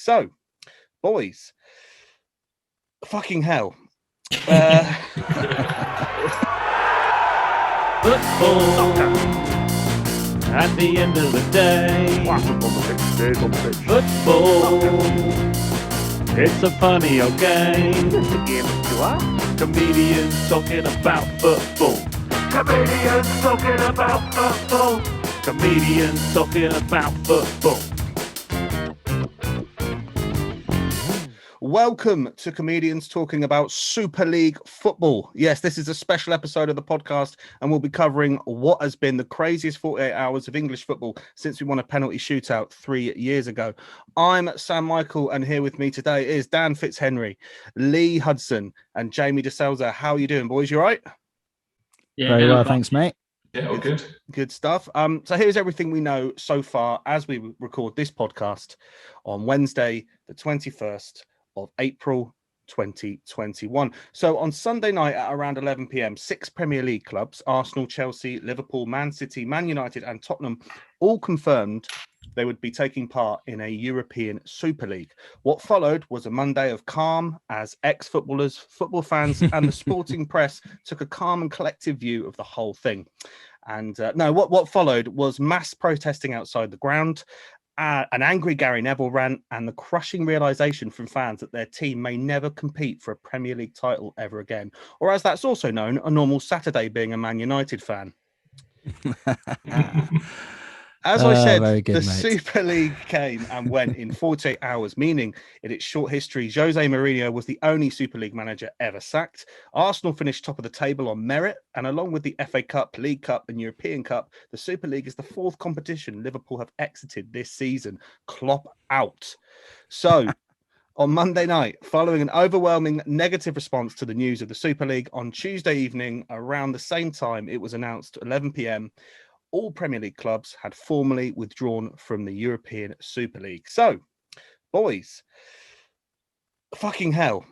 So, boys, fucking hell. Football. At the end of the day, football. It's a funny old game. Comedians talking about football. Comedians talking about football. Comedians talking about football. Welcome to Comedians Talking About Super League Football. Yes, this is a special episode of the podcast, and we'll be covering what has been the craziest 48 hours of English football since we won a penalty shootout 3 years ago. I'm Sam Michael, and here with me today is Dan Fitzhenry, Lee Hudson, and Jamie De Souza. How are you doing, boys? You all right? Yeah, very well, thanks, mate. Yeah, all good. Good stuff. So here's everything we know so far as we record this podcast on Wednesday, the 21st of April 2021. So on Sunday night at around 11 p.m, 6 Premier League clubs, Arsenal, Chelsea, Liverpool, Man City, Man United and Tottenham, all confirmed they would be taking part in a European Super League. What followed was a Monday of calm as ex-footballers, football fans and the sporting press took a calm and collective view of the whole thing. And what followed was mass protesting outside the ground, an angry Gary Neville rant, and the crushing realization from fans that their team may never compete for a Premier League title ever again. Or as that's also known, a normal Saturday being a Man United fan. As I said, good, the mate. Super League came and went in 48 hours, meaning in its short history, Jose Mourinho was the only Super League manager ever sacked. Arsenal finished top of the table on merit, and along with the FA Cup, League Cup and European Cup, the Super League is the fourth competition Liverpool have exited this season. Klopp out. So, on Monday night, following an overwhelming negative response to the news of the Super League, on Tuesday evening, around the same time, it was announced 11 p.m, all Premier League clubs had formally withdrawn from the European Super League. So, boys, fucking hell.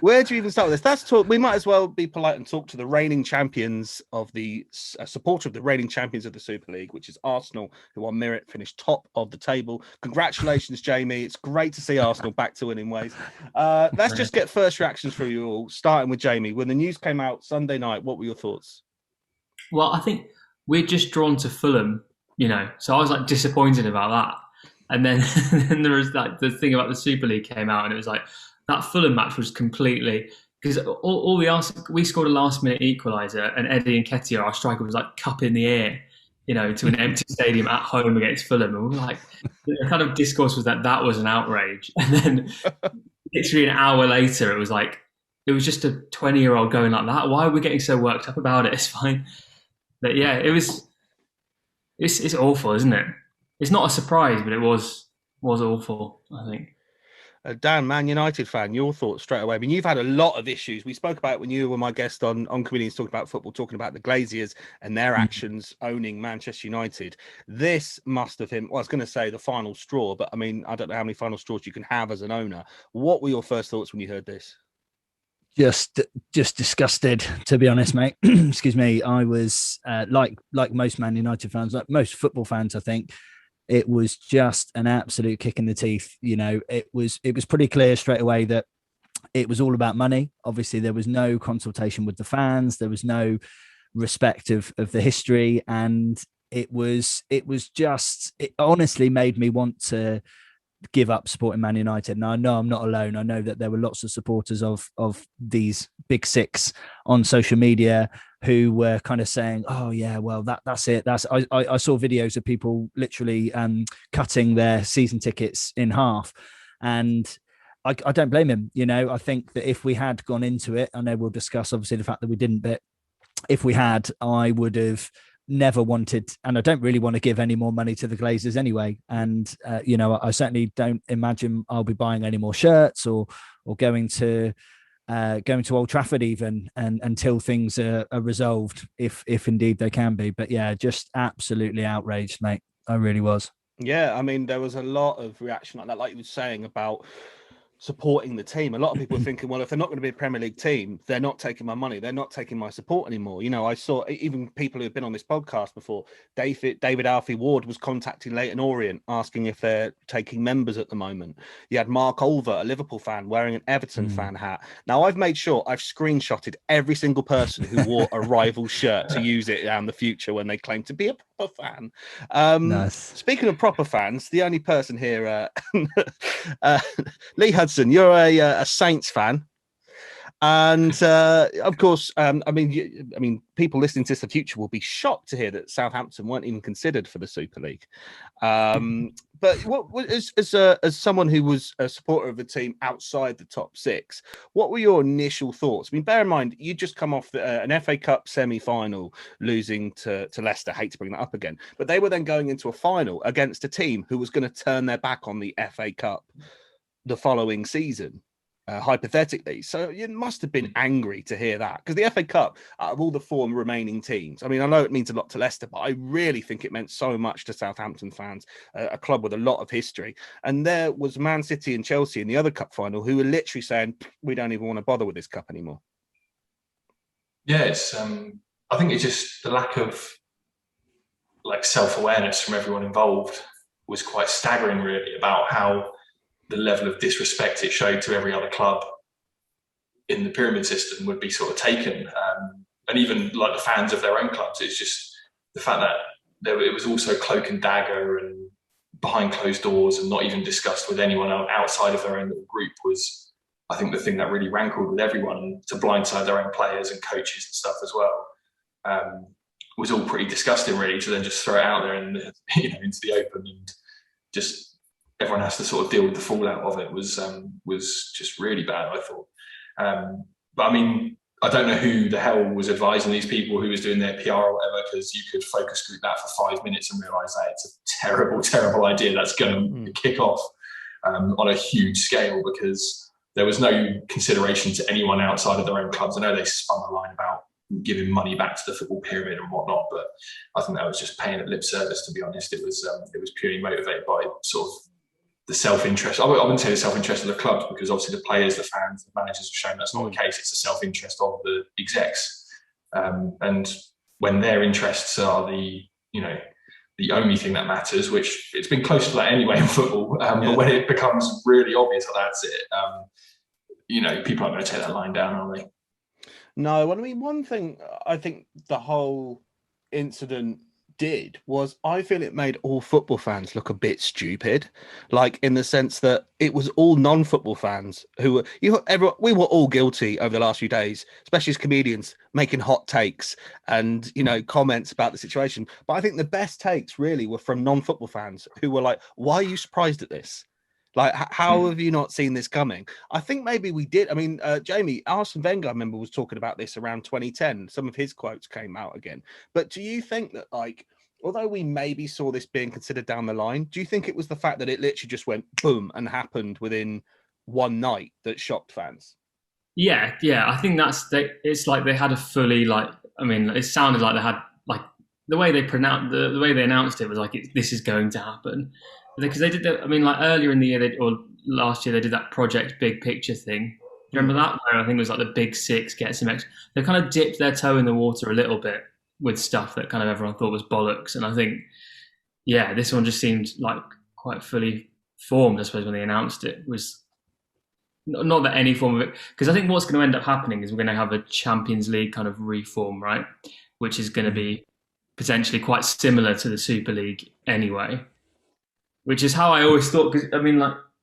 Where do you even start with this? We might as well be polite and talk to the reigning champions of the supporter of the reigning champions of the Super League, which is Arsenal, who on merit finished top of the table. Congratulations, Jamie. It's great to see Arsenal back to winning ways. Let's just get first reactions from you all, starting with Jamie. When the news came out Sunday night, what were your thoughts? Well, I think we're just drawn to Fulham, so I was like disappointed about that. And then, then there was like the thing about the Super League came out, and it was like that Fulham match was completely, because we scored a last minute equaliser, and Eddie Nketiah, our striker, was like cup in the air, to an empty stadium at home against Fulham. And we were like, the kind of discourse was that was an outrage. And then literally an hour later, it was just a 20-year-old going like that. Why are we getting so worked up about it? It's fine. But yeah, it's awful, isn't it? It's not a surprise, but it was awful, I think. Dan, Man United fan, your thoughts straight away. I mean, you've had a lot of issues. We spoke about it when you were my guest on Comedians Talking About Football, talking about the Glaziers and their actions owning Manchester United. This must have been, well, I was going to say the final straw, but I mean, I don't know how many final straws you can have as an owner. What were your first thoughts when you heard this? Just disgusted, to be honest, mate. Excuse me. I was like most Man United fans, like most football fans, I think. It was just an absolute kick in the teeth. It was pretty clear straight away that it was all about money. Obviously, there was no consultation with the fans. There was no respect of the history, and it honestly made me want to give up supporting Man United. And I know I'm not alone. I know that there were lots of supporters of these big six on social media who were kind of saying, oh yeah, well that's it. I saw videos of people literally cutting their season tickets in half. And I don't blame him. I think that if we had gone into it, I know we'll discuss obviously the fact that we didn't, but if we had, I would have never wanted, and I don't really want to give any more money to the Glazers anyway. And I certainly don't imagine I'll be buying any more shirts or going to Old Trafford even, and until things are resolved, if indeed they can be. But yeah, just absolutely outraged, mate. I really was. Yeah, I mean, there was a lot of reaction like that, like you were saying about supporting the team. A lot of people are thinking, well, if they're not going to be a Premier League team, they're not taking my money, they're not taking my support anymore. You know, I saw even people who've been on this podcast before. David Alfie Ward was contacting Leyton Orient asking if they're taking members at the moment. You had Mark Olver, a Liverpool fan, wearing an Everton fan hat. Now, I've made sure I've screenshotted every single person who wore a rival shirt to use it in the future when they claim to be a proper fan. Nice. Speaking of proper fans, the only person here, Lee Hudson, you're a Saints fan, and of course, I mean, people listening to this in the future will be shocked to hear that Southampton weren't even considered for the Super League. But as someone who was a supporter of a team outside the top six, what were your initial thoughts? I mean, bear in mind you just come off an FA Cup semi-final, losing to Leicester. Hate to bring that up again, but they were then going into a final against a team who was going to turn their back on the FA Cup the following season, hypothetically. So you must have been angry to hear that, because the FA Cup, out of all the four remaining teams, I mean, I know it means a lot to Leicester, but I really think it meant so much to Southampton fans, a club with a lot of history. And there was Man City and Chelsea in the other cup final who were literally saying, we don't even want to bother with this cup anymore. Yeah, it's I think it's just the lack of like self-awareness from everyone involved was quite staggering, really, about how the level of disrespect it showed to every other club in the pyramid system would be sort of taken. And even like the fans of their own clubs, it's just the fact that it was also cloak and dagger and behind closed doors and not even discussed with anyone outside of their own little group was, I think, the thing that really rankled with everyone, to blindside their own players and coaches and stuff as well. Was all pretty disgusting, really, to then just throw it out there and into the open, and just everyone has to sort of deal with the fallout of it was just really bad, I thought. But I mean, I don't know who the hell was advising these people, who was doing their PR or whatever, because you could focus group that for 5 minutes and realise that it's a terrible, terrible idea that's going to kick off on a huge scale, because there was no consideration to anyone outside of their own clubs. I know they spun the line about giving money back to the football pyramid and whatnot, but I think that was just paying it lip service, to be honest. It was purely motivated by sort of the self-interest. I wouldn't say the self-interest of the clubs, because obviously the players, the fans, the managers have shown that's not the case. It's the self-interest of the execs. And when their interests are the only thing that matters, which it's been close to that anyway in football, but when it becomes really obvious that that's it, people aren't going to take that line down, are they? No, I mean, one thing I think the whole incident did was, I feel it made all football fans look a bit stupid, like in the sense that it was all non-football fans who were, we were all guilty over the last few days, especially as comedians, making hot takes and comments about the situation. But I think the best takes really were from non-football fans who were like, why are you surprised at this? Like, how have you not seen this coming? I think maybe we did. I mean, Jamie, Arsene Wenger, I remember, was talking about this around 2010. Some of his quotes came out again. But do you think that, like, although we maybe saw this being considered down the line, do you think it was the fact that it literally just went boom and happened within one night that shocked fans? Yeah. I think it's like they had a fully, it sounded like they had, like, the way they pronounced, the way they announced it was like, this is going to happen. Because they did that, earlier in the year, or last year, they did that Project Big Picture thing. Do you remember that? Where I think it was like the Big Six get some extra. They kind of dipped their toe in the water a little bit with stuff that kind of everyone thought was bollocks. And I think, this one just seemed like quite fully formed, I suppose, when they announced it. Was not that any form of it, because I think what's going to end up happening is we're going to have a Champions League kind of reform, right? Which is going to be potentially quite similar to the Super League anyway. Which is how I always thought, because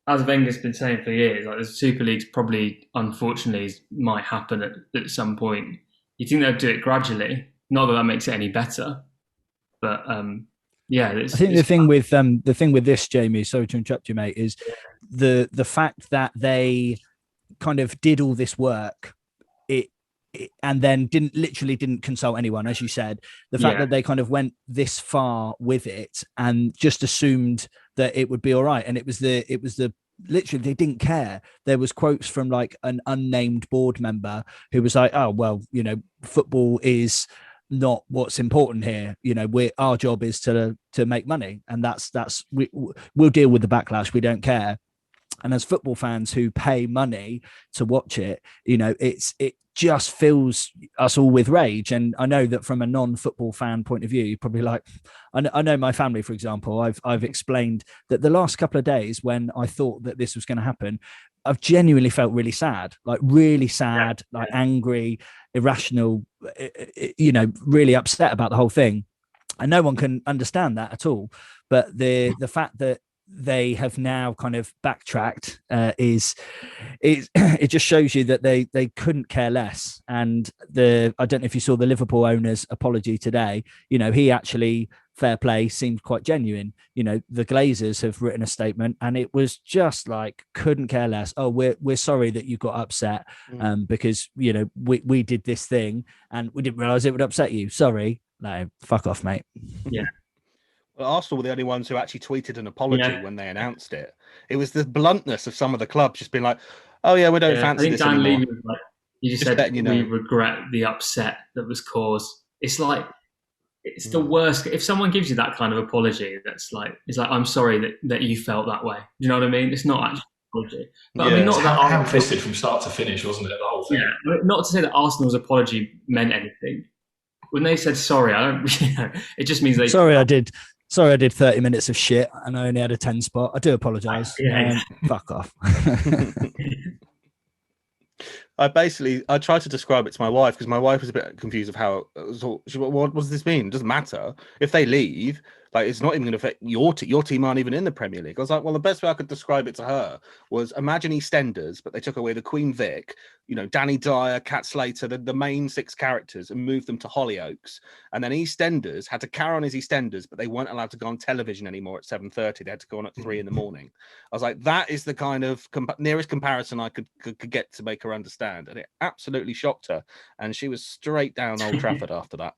as Wenger's been saying for years, like the Super League's probably, unfortunately, might happen at some point. You think they'll do it gradually? Not that makes it any better, but I think the thing with this, Jamie, sorry to interrupt you, mate, is the fact that they kind of did all this work, and then didn't consult anyone, as you said. The fact that they kind of went this far with it and just assumed that it would be all right, and it was the literally, they didn't care. There was quotes from like an unnamed board member who was like, oh well, football is not what's important here. Our job is to make money, and that's we'll deal with the backlash. We don't care. And as football fans who pay money to watch it, it just fills us all with rage. And I know that from a non-football fan point of view, you're probably like, I know my family, for example, I've explained that the last couple of days when I thought that this was going to happen, I've genuinely felt really sad, like angry, irrational, really upset about the whole thing. And no one can understand that at all. But the fact that they have now kind of backtracked it just shows you that they couldn't care less. And I don't know if you saw the Liverpool owner's apology today. He actually, fair play, seemed quite genuine. The Glazers have written a statement and it was just like, couldn't care less. Oh, we're sorry that you got upset because we did this thing and we didn't realize it would upset you. Sorry. No, fuck off, mate. Yeah. Well, Arsenal were the only ones who actually tweeted an apology when they announced it. It was the bluntness of some of the clubs just being like, "Oh yeah, we don't fancy this anymore." Levy was like, you just said, we regret the upset that was caused. It's like, it's the worst. If someone gives you that kind of apology, it's like, I'm sorry that you felt that way. Do you know what I mean? It's not actually an apology. But I mean, not that ham-fisted from start to finish, wasn't it? The whole thing. Yeah, not to say that Arsenal's apology meant anything. When they said sorry, it just means they. Sorry, I did 30 minutes of shit and I only had a 10 spot. I do apologise. Yeah. Fuck off. I tried to describe it to my wife because my wife was a bit confused of how it was all, what does this mean? It doesn't matter. If they leave, like, it's not even going to affect your team aren't even in the Premier League. I was like, well, the best way I could describe it to her was imagine EastEnders, but they took away the Queen Vic, Danny Dyer, Cat Slater, the main 6 characters, and moved them to Hollyoaks. And then EastEnders had to carry on as EastEnders, but they weren't allowed to go on television anymore at 7:30. They had to go on at 3 a.m. I was like, that is the kind of nearest comparison I could get to make her understand. And it absolutely shocked her. And she was straight down Old Trafford after that.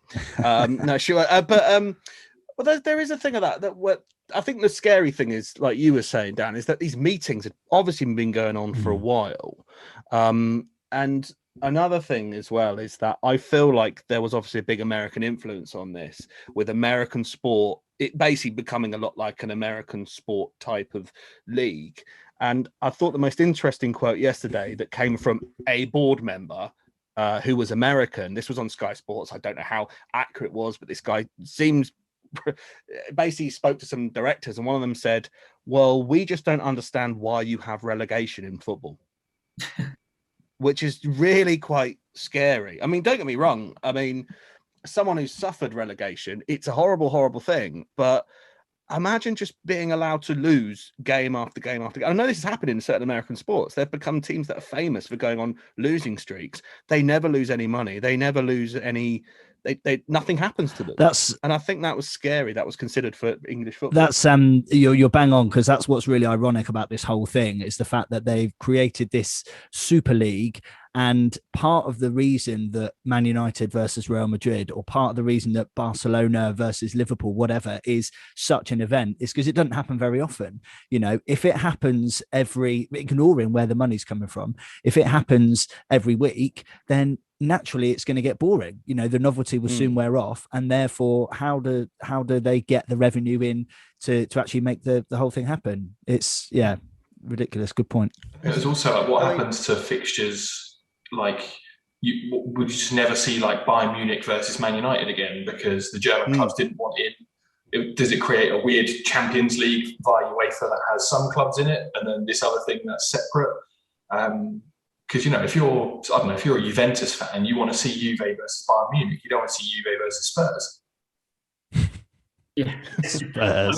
But there is a thing of that what I think the scary thing is, like you were saying, Dan, is that these meetings had obviously been going on for a while. And another thing as well is that I feel like there was obviously a big American influence on this, with American sport, it basically becoming a lot like an American sport type of league. And I thought the most interesting quote yesterday that came from a board member who was American. This was on Sky Sports. I don't know how accurate it was, but this guy seems basically spoke to some directors, and one of them said, well, we just don't understand why you have relegation in football. Which is really quite scary. I mean, don't get me wrong. I mean, someone who's suffered relegation, it's a horrible, horrible thing. But imagine just being allowed to lose game after game after game. I know this has happened in certain American sports. They've become teams that are famous for going on losing streaks. They never lose any money. They never lose any. They nothing happens to them. And I think that was scary. That was considered for English football. That's you're bang on, because that's what's really ironic about this whole thing is the fact that they've created this Super League. And part of the reason that Man United versus Real Madrid, or part of the reason that Barcelona versus Liverpool, whatever, is such an event is because it doesn't happen very often. If it happens ignoring where the money's coming from, if it happens every week, then naturally it's going to get boring. The novelty will soon wear off, and therefore how do they get the revenue in to actually make the whole thing happen? It's ridiculous. Good point. There's also like, what happens to fixtures, like would you just never see like Bayern Munich versus Man United again because the German clubs didn't want in? Does it create a weird Champions League via UEFA that has some clubs in it and then this other thing that's separate? Because if you're a Juventus fan, you want to see Juve versus Bayern Munich. You don't want to see Juve versus Spurs. Yeah,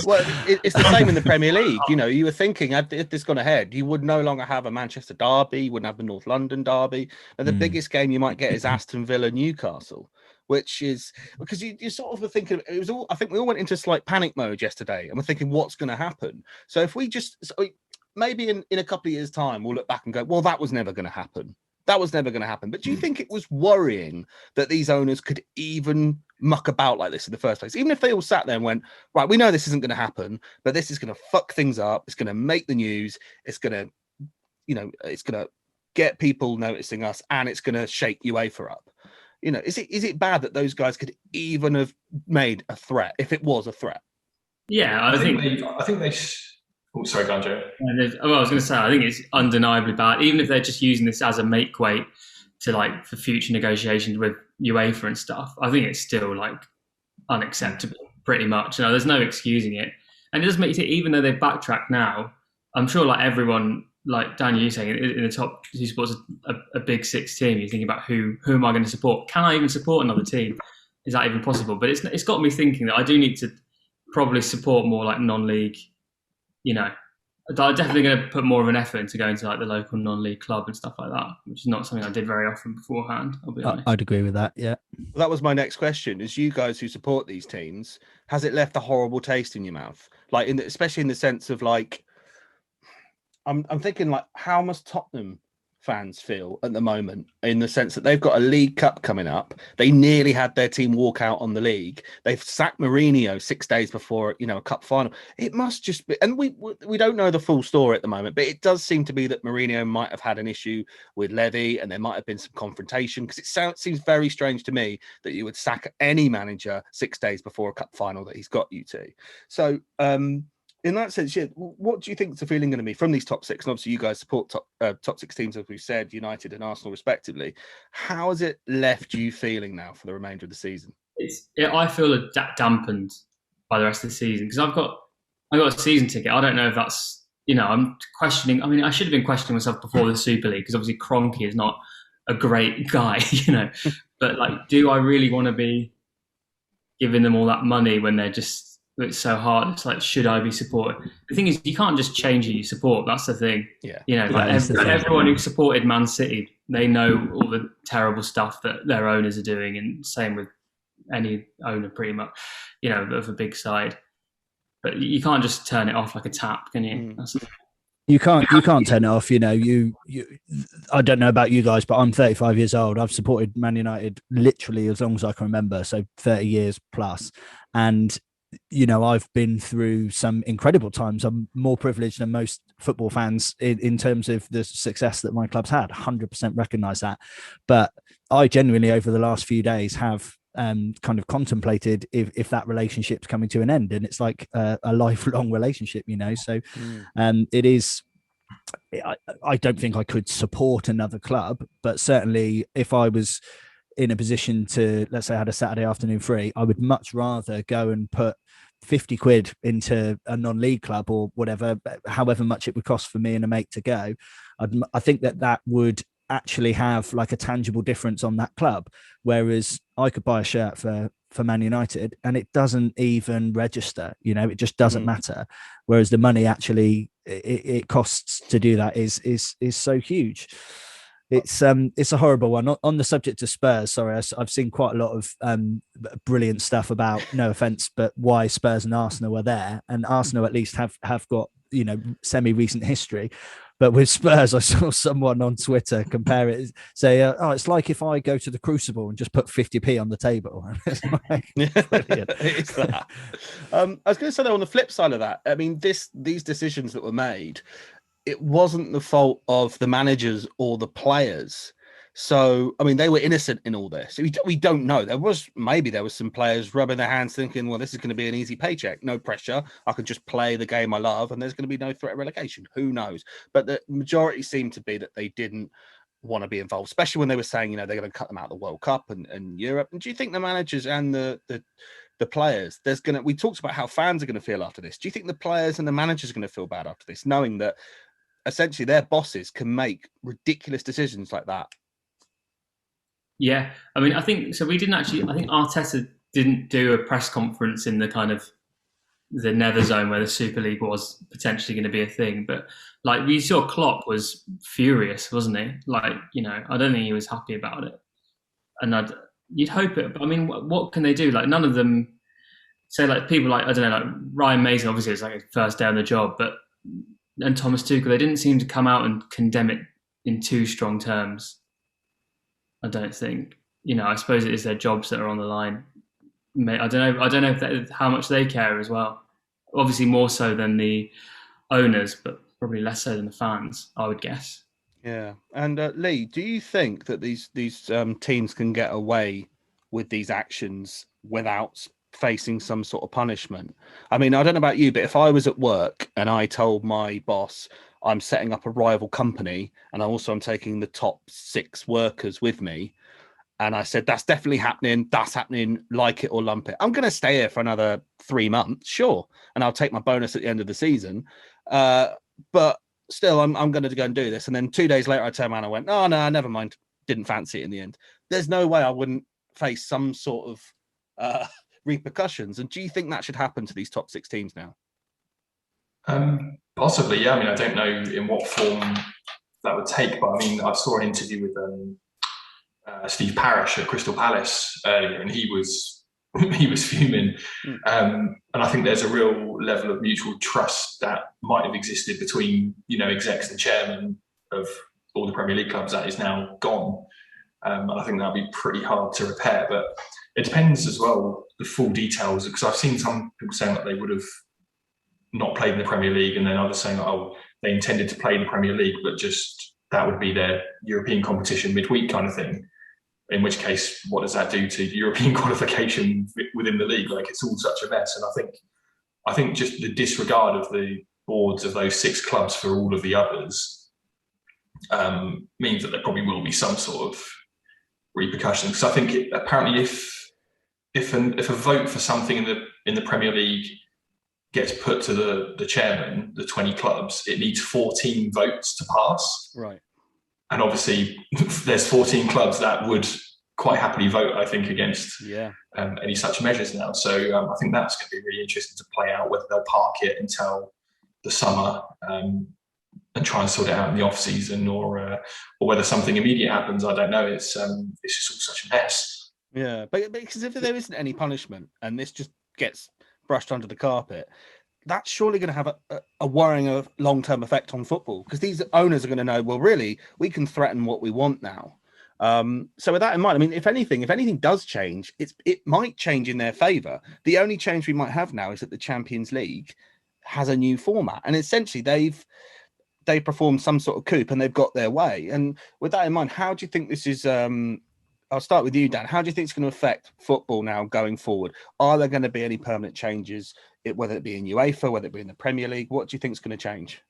well, it's the same in the Premier League. You were thinking if this gone ahead, you would no longer have a Manchester derby, you wouldn't have the North London derby, and the biggest game you might get is Aston Villa Newcastle, which is because you sort of were thinking it was all. I think we all went into slight panic mode yesterday, and we're thinking what's going to happen. So if we just maybe in a couple of years' time, we'll look back and go, well, that was never going to happen. That was never going to happen. But do you think it was worrying that these owners could even muck about like this in the first place? Even if they all sat there and went, right, we know this isn't going to happen, but this is going to fuck things up. It's going to make the news. It's going to, it's going to get people noticing us, and it's going to shake UEFA up. Is it bad that those guys could even have made a threat if it was a threat? Yeah, I think they Oh, sorry, Ganjo. I was going to say, I think it's undeniably bad. Even if they're just using this as a make weight to like for future negotiations with UEFA and stuff, I think it's still like unacceptable, pretty much. You know, there's no excusing it, and it does make you think. Even though they've backtracked now, I'm sure like everyone, like Daniel, you saying in the top two sports, a big six team. You're thinking about who am I going to support? Can I even support another team? Is that even possible? But it's got me thinking that I do need to probably support more like non-league. You know, I'm definitely going to put more of an effort into going to like the local non-league club and stuff like that, which is not something I did very often beforehand. I'll be honest. I'd agree with that. Yeah. Well, that was my next question. Is you guys who support these teams, has it left a horrible taste in your mouth? Like, especially in the sense of like, I'm thinking like, how must Tottenham fans feel at the moment, in the sense that they've got a League Cup coming up? They nearly had their team walk out on the league. They've sacked Mourinho 6 days before, a cup final. It must just be, and we don't know the full story at the moment, but it does seem to be that Mourinho might have had an issue with Levy, and there might have been some confrontation, because it seems very strange to me that you would sack any manager 6 days before a cup final that he's got you to. So, in that sense, yeah, what do you think the feeling going to be from these top six? And obviously, you guys support top six teams, as we've said, United and Arsenal, respectively. How has it left you feeling now for the remainder of the season? I feel dampened by the rest of the season, because I got a season ticket. I don't know if that's, I'm questioning. I mean, I should have been questioning myself before the Super League, because obviously Kroenke is not a great guy, But like, do I really want to be giving them all that money when it's so hard? It's like, should I be supported? The thing is, you can't just change who you support. That's the thing. Yeah. Everyone who supported Man City, they know all the terrible stuff that their owners are doing, and same with any owner, pretty much, of a big side. But you can't just turn it off like a tap, can you? You can't turn it off. You I don't know about you guys, but I'm 35 years old. I've supported Man United literally as long as I can remember, so 30 years plus, and I've been through some incredible times. I'm more privileged than most football fans in terms of the success that my club's had. 100% recognise that. But I genuinely, over the last few days, have kind of contemplated if that relationship's coming to an end, and it's like a lifelong relationship, So it is. I don't think I could support another club, but certainly if I was in a position to, let's say I had a Saturday afternoon free, I would much rather go and put 50 quid into a non-league club or whatever, however much it would cost for me and a mate to go. I think that would actually have like a tangible difference on that club. Whereas I could buy a shirt for Man United and it doesn't even register, it just doesn't matter. Whereas the money actually it costs to do that is so huge. It's a horrible one. On the subject of Spurs, sorry, I've seen quite a lot of brilliant stuff about, no offense, but why Spurs and Arsenal are there, and Arsenal at least have got semi-recent history. But with Spurs, I saw someone on Twitter compare it, say, it's like if I go to the Crucible and just put 50p on the table. It's like, it's that. I was going to say, though, on the flip side of that, I mean, these decisions that were made, it wasn't the fault of the managers or the players. So, I mean, they were innocent in all this. We don't know. There was some players rubbing their hands thinking, well, this is going to be an easy paycheck. No pressure. I can just play the game I love and there's going to be no threat of relegation. Who knows? But the majority seemed to be that they didn't want to be involved, especially when they were saying, they're going to cut them out of the World Cup and Europe. And do you think the managers and the players, we talked about how fans are going to feel after this. Do you think the players and the managers are going to feel bad after this, knowing that essentially their bosses can make ridiculous decisions like that? Yeah, I mean, I think Arteta didn't do a press conference in the kind of the nether zone where the Super League was potentially going to be a thing. But like we saw, Klopp was furious, wasn't he? Like, I don't think he was happy about it. And you'd hope it. But I mean, what can they do? Like, none of them say, like, people like, I don't know, like Ryan Mason, obviously it's like his first day on the job, and Thomas Tuchel, they didn't seem to come out and condemn it in too strong terms. I don't think, I suppose it is their jobs that are on the line. I don't know how much they care as well. Obviously more so than the owners, but probably less so than the fans, I would guess. Yeah. And Lee, do you think that these teams can get away with these actions without facing some sort of punishment. I mean, I don't know about you, but if I was at work and I told my boss I'm setting up a rival company and I'm taking the top 6 workers with me, and I said, that's definitely happening, that's happening, like it or lump it, I'm going to stay here for another 3 months, sure, and I'll take my bonus at the end of the season. But still, I'm going to go and do this. And then 2 days later, I turned around and went, oh, no, never mind. Didn't fancy it in the end. There's no way I wouldn't face some sort of repercussions. And do you think that should happen to these top 6 teams now? Possibly, yeah. I mean, I don't know in what form that would take, but I mean, I saw an interview with Steve Parish at Crystal Palace earlier, and he was fuming. And I think there's a real level of mutual trust that might have existed between, execs and chairman of all the Premier League clubs that is now gone. And I think that'll be pretty hard to repair. But it depends as well, the full details, because I've seen some people saying that they would have not played in the Premier League, and then others saying, oh, they intended to play in the Premier League, but just that would be their European competition midweek kind of thing. In which case, what does that do to European qualification within the league? Like, it's all such a mess. And I think just the disregard of the boards of those 6 clubs for all of the others means that there probably will be some sort of repercussions. Because I think apparently if a vote for something in the Premier League gets put to the chairman, the 20 clubs, it needs 14 votes to pass. Right. And obviously, there's 14 clubs that would quite happily vote, I think, against any such measures now. So I think that's going to be really interesting to play out, whether they'll park it until the summer and try and sort it out in the off season, or whether something immediate happens. I don't know. It's just all such a mess. Yeah, but because if there isn't any punishment and this just gets brushed under the carpet, that's surely going to have a worrying of long-term effect on football, because these owners are going to know, well, really, we can threaten what we want now. So with that in mind, I mean, if anything does change, it might change in their favour. The only change we might have now is that the Champions League has a new format, and essentially they performed some sort of coup and they've got their way. And with that in mind, how do you think this is? I'll start with you, Dan. How do you think it's going to affect football now going forward? Are there going to be any permanent changes, whether it be in UEFA, whether it be in the Premier League? What do you think is going to change?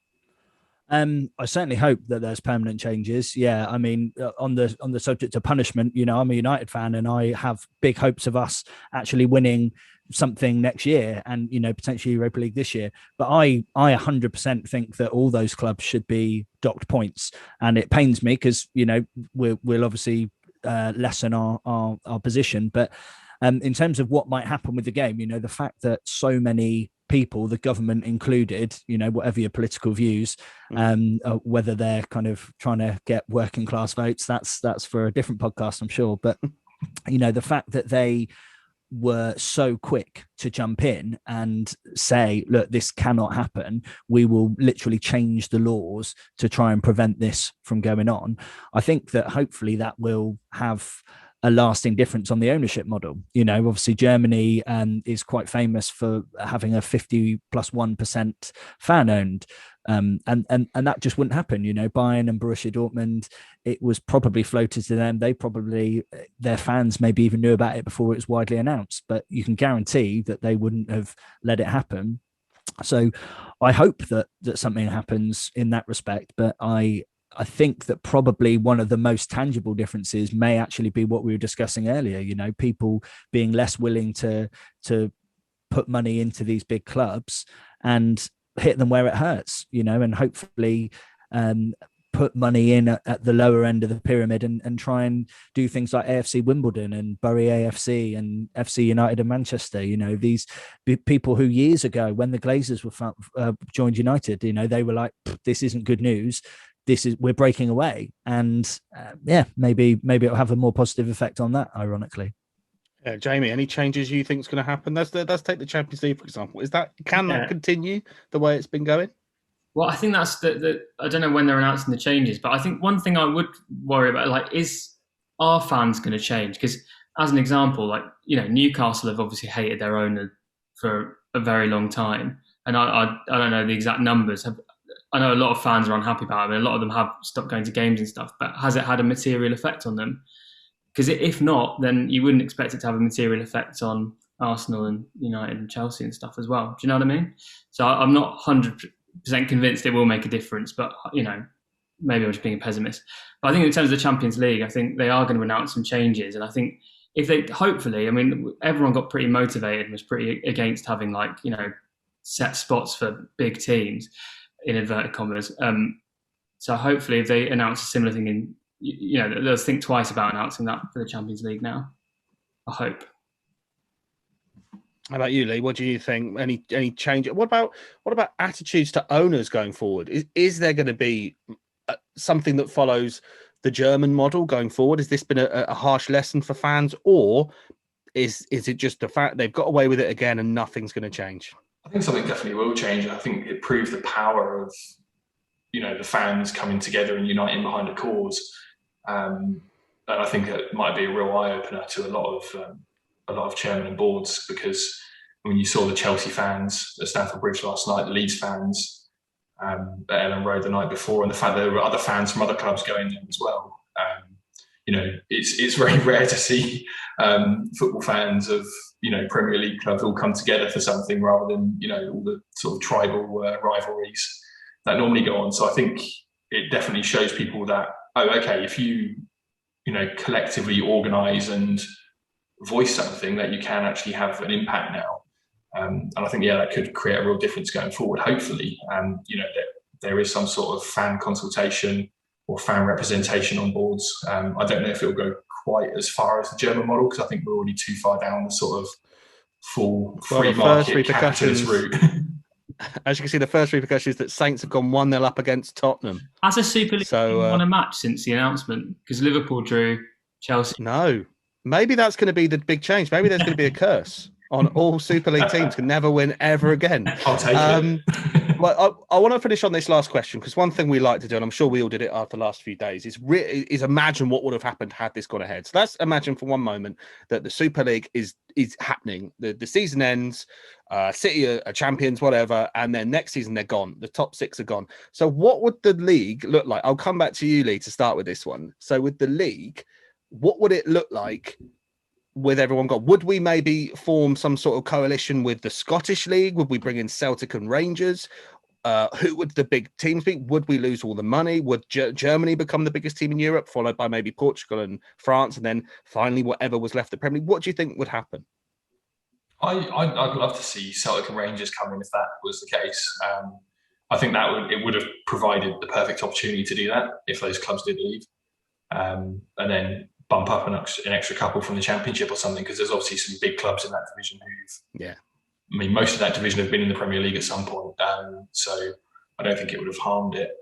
I certainly hope that there's permanent changes. Yeah, I mean, on the subject of punishment, I'm a United fan and I have big hopes of us actually winning something next year and, potentially Europa League this year. But I 100% think that all those clubs should be docked points. And it pains me because, we'll obviously lessen our position. But in terms of what might happen with the game, the fact that so many people, the government included, whatever your political views, whether they're kind of trying to get working class votes, that's for a different podcast, I'm sure. But, the fact that they were so quick to jump in and say, look, this cannot happen, we will literally change the laws to try and prevent this from going on. I think that hopefully that will have a lasting difference on the ownership model. Obviously Germany is quite famous for having a 50+1% fan owned. And that just wouldn't happen. Bayern and Borussia Dortmund, it was probably floated to them. Their fans maybe even knew about it before it was widely announced, but you can guarantee that they wouldn't have let it happen. So I hope that something happens in that respect, but I think that probably one of the most tangible differences may actually be what we were discussing earlier, people being less willing to put money into these big clubs and hit them where it hurts, and hopefully put money in at the lower end of the pyramid and try and do things like AFC Wimbledon and Bury AFC and FC United and Manchester. These people who years ago, when the Glazers were joined United, they were like, this isn't good news. We're breaking away. And maybe it'll have a more positive effect on that, ironically. Jamie, any changes you think is going to happen? Let's take the Champions League, for example. That continue the way it's been going? Well, I think that's I don't know when they're announcing the changes, but I think one thing I would worry about, are fans going to change? Because as an example, Newcastle have obviously hated their owner for a very long time. And I don't know the exact numbers. I know a lot of fans are unhappy about it. A lot of them have stopped going to games and stuff, but has it had a material effect on them? Because if not, then you wouldn't expect it to have a material effect on Arsenal and United and Chelsea and stuff as well. Do you know what I mean? So I'm not 100% convinced it will make a difference, but maybe I'm just being a pessimist. But I think in terms of the Champions League, I think they are going to announce some changes, and I think if they hopefully, everyone got pretty motivated and was pretty against having set spots for big teams in inverted commas. So hopefully, if they announce a similar thing they'll think twice about announcing that for the Champions League now. I hope. How about you, Lee? What do you think? Any change? What about attitudes to owners going forward? Is there going to be something that follows the German model going forward? Has this been a harsh lesson for fans, or is it just the fact they've got away with it again and nothing's going to change? I think something definitely will change. I think it proves the power of the fans coming together and uniting behind a cause, and I think it might be a real eye opener to a lot of chairmen and boards, because when you saw the Chelsea fans at Stamford Bridge last night, the Leeds fans at Ellen Road the night before, and the fact that there were other fans from other clubs going there as well. It's very rare to see football fans of Premier League clubs all come together for something, rather than all the sort of tribal rivalries that normally go on. So I think it definitely shows people that, if you collectively organise and voice something, that you can actually have an impact now. And I think, that could create a real difference going forward, hopefully. There is some sort of fan consultation or fan representation on boards. I don't know if it'll go quite as far as the German model, because I think we're already too far down the sort of full free market capitalist route. As you can see, the first repercussion is that Saints have gone 1-0 up against Tottenham. Has a Super League won a match since the announcement? Because Liverpool drew, Chelsea. No. Maybe that's going to be the big change. Maybe there's going to be a curse on all Super League teams can never win ever again. I'll take it. Well, I want to finish on this last question, because one thing we like to do, and I'm sure we all did it after the last few days, is imagine what would have happened had this gone ahead. So let's imagine for one moment that the Super League is happening. The season ends, City are champions, whatever, and then next season they're gone. The top 6 are gone. So what would the league look like? I'll come back to you, Lee, to start with this one. So with the league, what would it look like with everyone gone? Would we maybe form some sort of coalition with the Scottish League? Would we bring in Celtic and Rangers? Who would the big teams be? Would we lose all the money? Would Germany become the biggest team in Europe, followed by maybe Portugal and France, and then finally whatever was left of the Premier League? What do you think would happen? I'd love to see Celtic and Rangers come in if that was the case. I think it would have provided the perfect opportunity to do that if those clubs did leave, and then bump up an extra couple from the Championship or something, because there's obviously some big clubs in that division most of that division have been in the Premier League at some point, so I don't think it would have harmed it.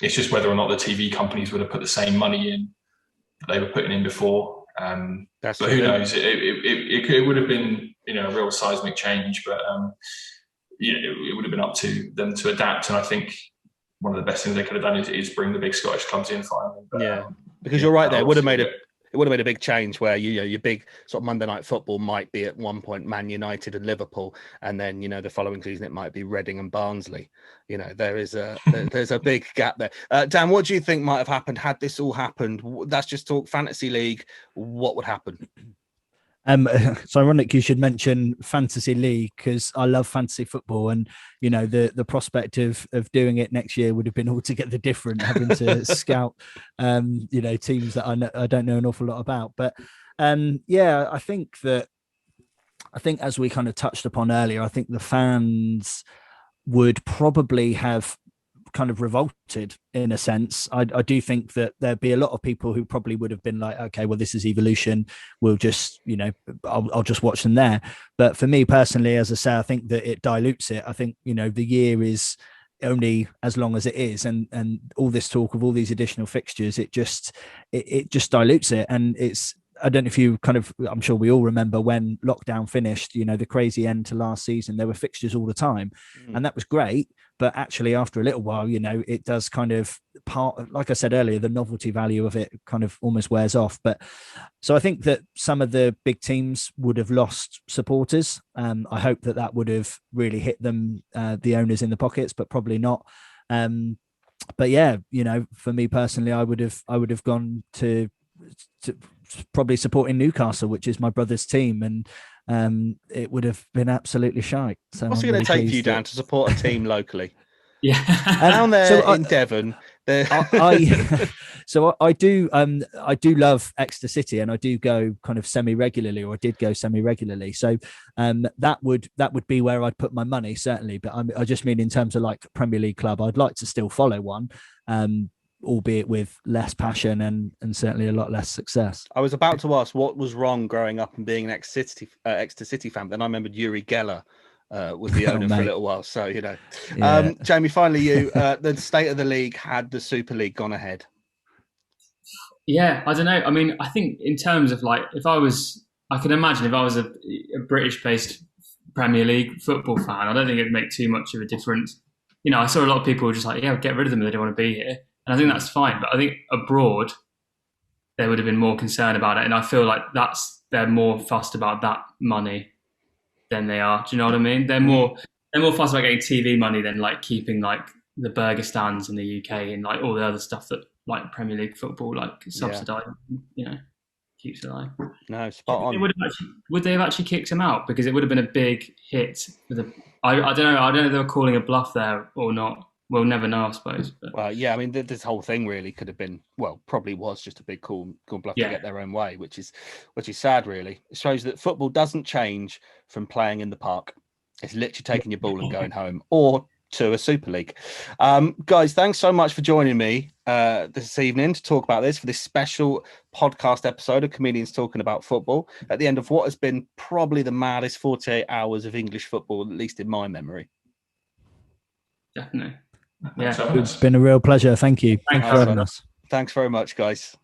It's just whether or not the TV companies would have put the same money in that they were putting in before. But who knows? It would have been a real seismic change, but it would have been up to them to adapt. And I think one of the best things they could have done is bring the big Scottish clubs in finally. But, because you're right there. It would have made a big change where your big sort of Monday Night Football might be at one point Man United and Liverpool, and then the following season it might be Reading and Barnsley. There's a big gap there. Dan, what do you think might have happened had this all happened? That's just talk fantasy league. What would happen? It's ironic you should mention fantasy league, because I love fantasy football, and the prospect of doing it next year would have been altogether different, having to scout teams that I don't know an awful lot about. But I think as we kind of touched upon earlier, I think the fans would probably have kind of revolted in a sense. I do think that there'd be a lot of people who probably would have been like, okay, well, this is evolution, we'll just I'll just watch them there. But for me personally, as I say, I think that it dilutes it. I think the year is only as long as it is, and all this talk of all these additional fixtures, it just dilutes it. And I don't know if you I'm sure we all remember when lockdown finished, the crazy end to last season, there were fixtures all the time, and that was great. But actually, after a little while, it does kind of like I said earlier, the novelty value of it kind of almost wears off. But so I think that some of the big teams would have lost supporters. I hope that would have really hit them, the owners in the pockets, but probably not. But yeah, for me personally, I would have gone to probably supporting Newcastle, which is my brother's team, and it would have been absolutely shite. So What's I'm it going to really take for you, pleased that- Dan, to support a team locally? Yeah. Down there So in Devon, I do love Exeter City, and I do go kind of semi-regularly, or I did go semi-regularly. So that would be where I'd put my money, certainly. But I just mean in terms of like Premier League club, I'd like to still follow one, albeit with less passion and certainly a lot less success. I was about to ask what was wrong growing up and being an Exeter City fan. Then I remembered Yuri Geller was the owner for a mate. little while. So, Yeah. Jamie, finally you, the state of the league, had the Super League gone ahead? Yeah, I don't know. I mean, I think in terms of like, I can imagine if I was a British-based Premier League football fan, I don't think it'd make too much of a difference. I saw a lot of people were just like, yeah, get rid of them if they don't want to be here. And I think that's fine. But I think abroad, there would have been more concern about it. And I feel like they're more fussed about that money than they are. Do you know what I mean? They're more fussed about getting TV money than like keeping like the burger stands in the UK and like all the other stuff that like Premier League football like subsidise, keeps alive. No, spot on. Would they have actually kicked him out? Because it would have been a big hit for the. I don't know. I don't know if they were calling a bluff there or not. We'll never know, I suppose. But. Well, yeah, I mean, this whole thing really could have been, probably was just a big cool bluff to get their own way, which is sad, really. It shows that football doesn't change from playing in the park. It's literally taking your ball and going home, or to a Super League. Guys, thanks so much for joining me this evening to talk about this for this special podcast episode of Comedians Talking About Football at the end of what has been probably the maddest 48 hours of English football, at least in my memory. Definitely. Thanks for Yeah. having us. It's been a real pleasure. Thank you. Thanks for having us. Thanks very much, guys.